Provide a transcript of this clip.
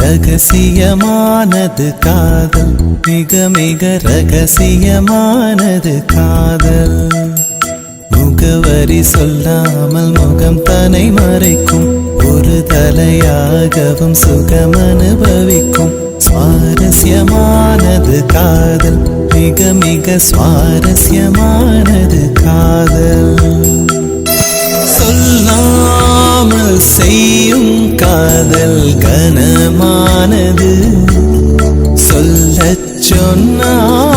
ரகசியமானது காதல், மிக மிக ரகசியமானது காதல். முகவரி சொல்லாமல் முகம் தன்னை மறைக்கும், ஒரு தலையாகவும் சுகம் அனுபவிக்கும். சுவாரஸ்யமானது காதல், மிக மிக சுவாரஸ்யமானது காதல். சொல்லாமல் செய்யும் காதல் கனமானது, சொல்லச் சொன்னால்